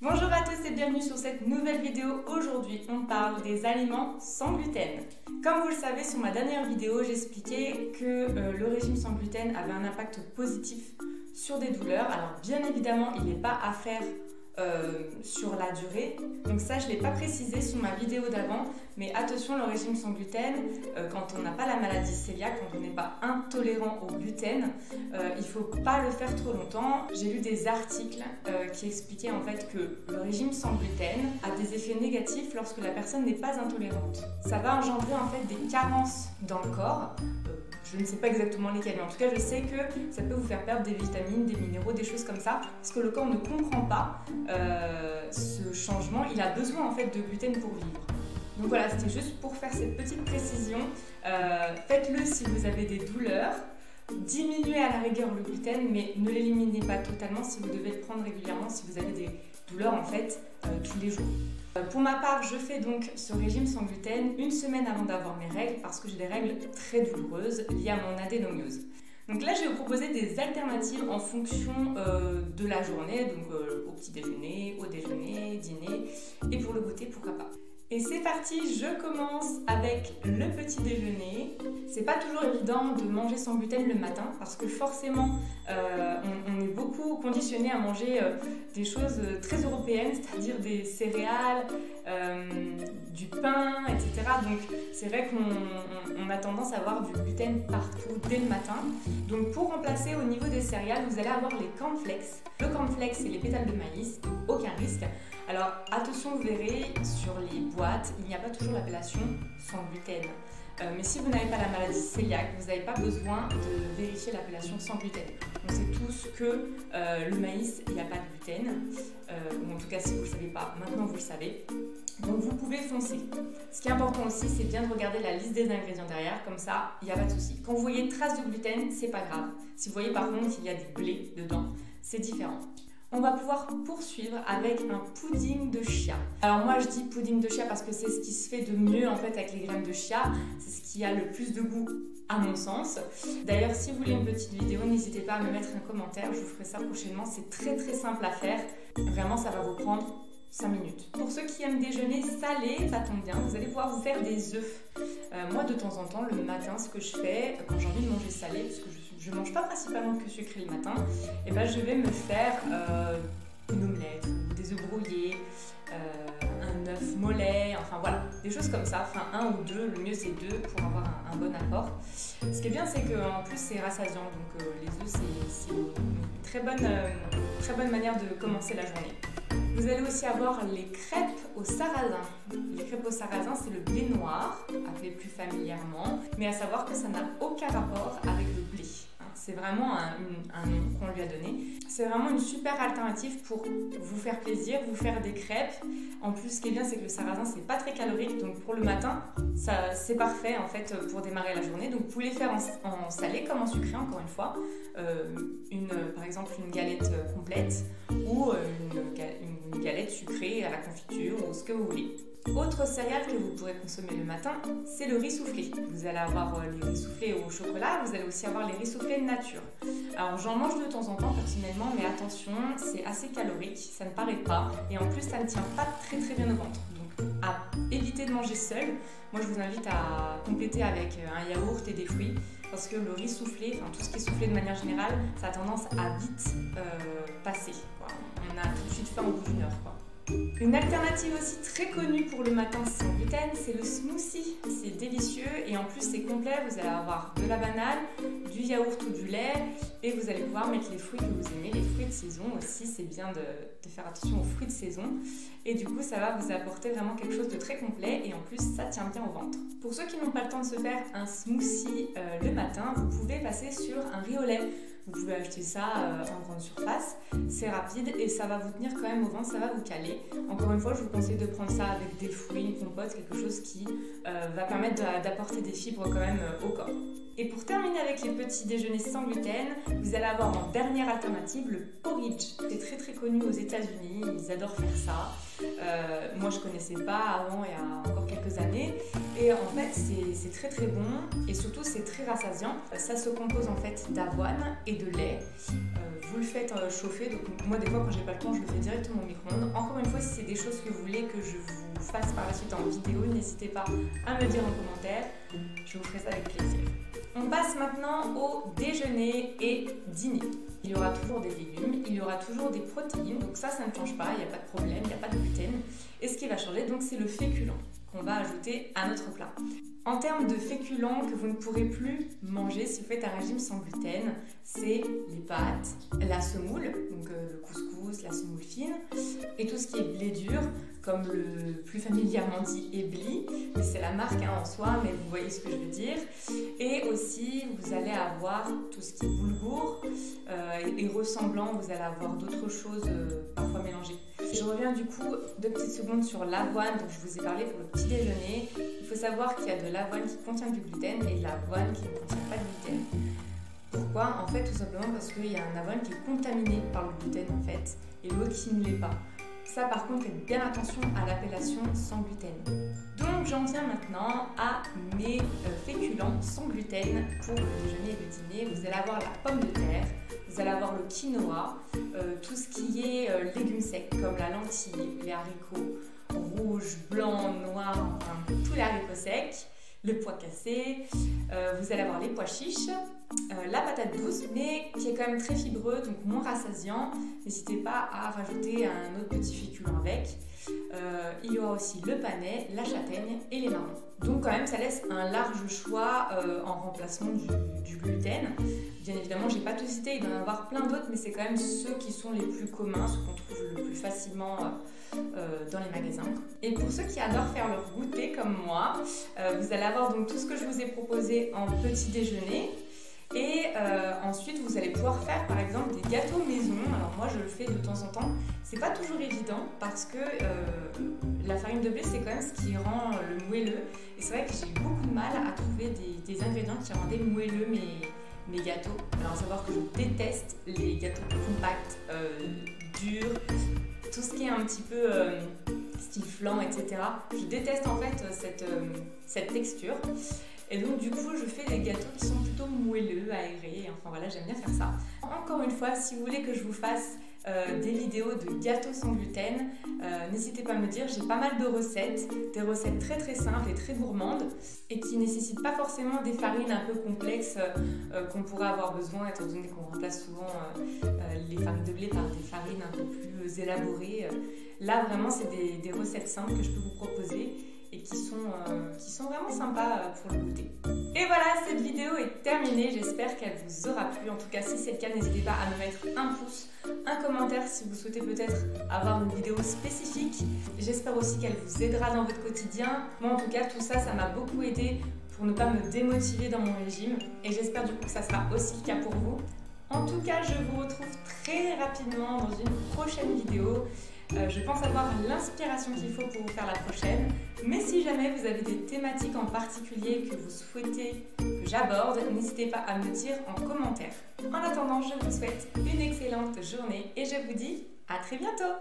Bonjour à tous et bienvenue sur cette nouvelle vidéo. Aujourd'hui, on parle des aliments sans gluten. Comme vous le savez, sur ma dernière vidéo, j'expliquais que le régime sans gluten avait un impact positif sur des douleurs. Alors bien évidemment, il n'est pas à faire sur la durée, donc ça je ne l'ai pas précisé sur ma vidéo d'avant, mais attention, le régime sans gluten, quand on n'a pas la maladie cœliaque, quand on n'est pas intolérant au gluten, il ne faut pas le faire trop longtemps. J'ai lu des articles qui expliquaient en fait que le régime sans gluten a des effets négatifs lorsque la personne n'est pas intolérante. Ça va engendrer en fait des carences dans le corps. Je ne sais pas exactement lesquels, mais en tout cas je sais que ça peut vous faire perdre des vitamines, des minéraux, des choses comme ça, parce que le corps ne comprend pas ce changement. Il a besoin en fait de gluten pour vivre. Donc voilà, c'était juste pour faire cette petite précision. Faites-le si vous avez des douleurs. Diminuez à la rigueur le gluten, mais ne l'éliminez pas totalement si vous devez le prendre régulièrement, si vous avez des douleurs en fait tous les jours. Pour ma part, je fais donc ce régime sans gluten une semaine avant d'avoir mes règles parce que j'ai des règles très douloureuses liées à mon adénomiose. Donc là, je vais vous proposer des alternatives en fonction de la journée, donc au petit déjeuner, au déjeuner, dîner et pour le goûter, pourquoi pas. Et c'est parti, je commence avec le petit déjeuner. C'est pas toujours évident de manger sans gluten le matin parce que forcément on est beaucoup conditionné à manger des choses très européennes, c'est-à-dire des céréales, du pain, etc. Donc c'est vrai qu'on a tendance à avoir du gluten partout dès le matin. Donc pour remplacer au niveau des céréales, vous allez avoir les cornflakes. Le cornflakes, c'est les pétales de maïs, donc aucun risque. Alors attention, vous verrez sur les boîtes, il n'y a pas toujours l'appellation sans gluten. Mais si vous n'avez pas la maladie cœliaque, vous n'avez pas besoin de vérifier l'appellation sans gluten. On sait tous que le maïs, il n'y a pas de gluten. Ou en tout cas, si vous ne le savez pas, maintenant vous le savez. Donc vous pouvez foncer. Ce qui est important aussi, c'est bien de regarder la liste des ingrédients derrière, comme ça, il n'y a pas de souci. Quand vous voyez trace de gluten, c'est pas grave. Si vous voyez par contre qu'il y a du blé dedans, c'est différent. On va pouvoir poursuivre avec un pudding de chia. Alors moi je dis pudding de chia parce que c'est ce qui se fait de mieux en fait avec les graines de chia. C'est ce qui a le plus de goût à mon sens. D'ailleurs si vous voulez une petite vidéo, n'hésitez pas à me mettre un commentaire, je vous ferai ça prochainement. C'est très très simple à faire. Vraiment ça va vous prendre 5 minutes. Pour ceux qui aiment déjeuner salé, ça tombe bien, vous allez pouvoir vous faire des œufs. Moi de temps en temps, le matin, ce que je fais quand j'ai envie de manger salé, parce que je ne mange pas principalement que sucré le matin, et ben je vais me faire une omelette, des œufs brouillés, un œuf mollet, enfin voilà, des choses comme ça, enfin un ou deux, le mieux c'est deux pour avoir un bon apport. Ce qui est bien c'est qu'en plus c'est rassasiant, donc les œufs c'est une très bonne manière de commencer la journée. Vous allez aussi avoir les crêpes au sarrasin. Les crêpes au sarrasin, c'est le blé noir, appelé plus familièrement, mais à savoir que ça n'a aucun rapport avec le blé. C'est vraiment un nom qu'on lui a donné. C'est vraiment une super alternative pour vous faire plaisir, vous faire des crêpes. En plus, ce qui est bien, c'est que le sarrasin, c'est pas très calorique, donc pour le matin, c'est parfait en fait pour démarrer la journée. Donc vous pouvez les faire en salé comme en sucré, encore une fois. Par exemple, une galette complète ou une galette sucrée à la confiture ou ce que vous voulez. Autre céréale que vous pourrez consommer le matin, c'est le riz soufflé. Vous allez avoir les riz soufflés au chocolat, vous allez aussi avoir les riz soufflés nature. Alors j'en mange de temps en temps personnellement, mais attention, c'est assez calorique, ça ne paraît pas, et en plus ça ne tient pas très bien au ventre. Donc à éviter de manger seul. Moi je vous invite à compléter avec un yaourt et des fruits, parce que le riz soufflé, enfin tout ce qui est soufflé de manière générale, ça a tendance à vite passer, quoi. On a tout de suite faim au bout d'une heure, quoi. Une alternative aussi très connue pour le matin sans gluten, c'est le smoothie. C'est délicieux et en plus c'est complet, vous allez avoir de la banane, du yaourt ou du lait et vous allez pouvoir mettre les fruits que vous aimez, les fruits de saison aussi, c'est bien de faire attention aux fruits de saison et du coup ça va vous apporter vraiment quelque chose de très complet et en plus ça tient bien au ventre. Pour ceux qui n'ont pas le temps de se faire un smoothie le matin, vous pouvez passer sur un riz au lait. Vous pouvez acheter ça en grande surface, c'est rapide et ça va vous tenir quand même au ventre, ça va vous caler. Encore une fois, je vous conseille de prendre ça avec des fruits, une compote, quelque chose qui va permettre d'apporter des fibres quand même au corps. Et pour terminer avec les petits déjeuners sans gluten, vous allez avoir en dernière alternative le porridge. C'est très très connu aux États-Unis, ils adorent faire ça. Moi je connaissais pas avant, il y a encore quelques années. Et en fait c'est très très bon et surtout c'est très rassasiant. Ça se compose en fait d'avoine et de lait. Vous le faites chauffer, donc moi des fois quand j'ai pas le temps je le fais directement au micro-ondes. Encore une fois, si c'est des choses que vous voulez que je vous fasse par la suite en vidéo, n'hésitez pas à me dire en commentaire, je vous ferai ça avec plaisir. On passe maintenant au déjeuner et dîner. Il y aura toujours des légumes, il y aura toujours des protéines, donc ça ne change pas, il n'y a pas de problème, il n'y a pas de gluten. Et ce qui va changer, donc c'est le féculent qu'on va ajouter à notre plat. En termes de féculents que vous ne pourrez plus manger si vous faites un régime sans gluten, c'est les pâtes, la semoule, donc le couscous, la semoule fine, et tout ce qui est blé dur, comme le plus familièrement dit ébli, mais c'est la marque en soi, mais vous voyez ce que je veux dire. Et aussi, vous allez avoir tout ce qui est boulgour et ressemblant, vous allez avoir d'autres choses parfois mélangées. Je reviens du coup 2 petites secondes sur l'avoine dont je vous ai parlé pour le petit déjeuner. Il faut savoir qu'il y a de l'avoine qui contient du gluten et de l'avoine qui ne contient pas de gluten. Pourquoi? En fait, tout simplement parce qu'il y a un avoine qui est contaminé par le gluten en fait, et l'autre qui ne l'est pas. Ça par contre, faites bien attention à l'appellation sans gluten. Donc j'en viens maintenant à mes féculents sans gluten pour le déjeuner et le dîner. Vous allez avoir la pomme de terre, vous allez avoir le quinoa, tout ce qui est légumes secs comme la lentille, les haricots rouges, blancs, noirs, enfin tous les haricots secs, le pois cassé, vous allez avoir les pois chiches, la patate douce mais qui est quand même très fibreux donc moins rassasiant. N'hésitez pas à rajouter un autre petit féculent avec. Il y aura aussi le panais, la châtaigne et les marrons. Donc quand même ça laisse un large choix en remplacement du gluten. Bien évidemment j'ai pas tout cité, il doit y en avoir plein d'autres mais c'est quand même ceux qui sont les plus communs, ceux qu'on trouve le plus facilement dans les magasins. Et pour ceux qui adorent faire leur goûter comme moi, vous allez avoir donc tout ce que je vous ai proposé en petit déjeuner. Et ensuite vous allez pouvoir faire par exemple des gâteaux maison. Alors moi je le fais de temps en temps, c'est pas toujours évident parce que la farine de blé c'est quand même ce qui rend le moelleux, et c'est vrai que j'ai eu beaucoup de mal à trouver des ingrédients qui rendaient moelleux mes gâteaux. Alors à savoir que je déteste les gâteaux compacts, durs, tout ce qui est un petit peu style flan, etc. Je déteste en fait cette texture. Et donc du coup je fais des gâteaux qui sont plutôt moelleux, aérés, enfin voilà, j'aime bien faire ça. Encore une fois, si vous voulez que je vous fasse des vidéos de gâteaux sans gluten, n'hésitez pas à me dire, j'ai pas mal de recettes, des recettes très très simples et très gourmandes et qui nécessitent pas forcément des farines un peu complexes qu'on pourrait avoir besoin étant donné qu'on remplace souvent les farines de blé par des farines un peu plus élaborées. Là vraiment c'est des recettes simples que je peux vous proposer et qui sont vraiment sympas pour le goûter. Et voilà, cette vidéo est terminée, j'espère qu'elle vous aura plu. En tout cas, si c'est le cas, n'hésitez pas à me mettre un pouce, un commentaire si vous souhaitez peut-être avoir une vidéo spécifique. J'espère aussi qu'elle vous aidera dans votre quotidien. Moi en tout cas, tout ça, ça m'a beaucoup aidé pour ne pas me démotiver dans mon régime, et j'espère du coup que ça sera aussi le cas pour vous. En tout cas, je vous retrouve très rapidement dans une prochaine vidéo. Je pense avoir l'inspiration qu'il faut pour vous faire la prochaine. Mais si jamais vous avez des thématiques en particulier que vous souhaitez que j'aborde, n'hésitez pas à me dire en commentaire. En attendant, je vous souhaite une excellente journée et je vous dis à très bientôt!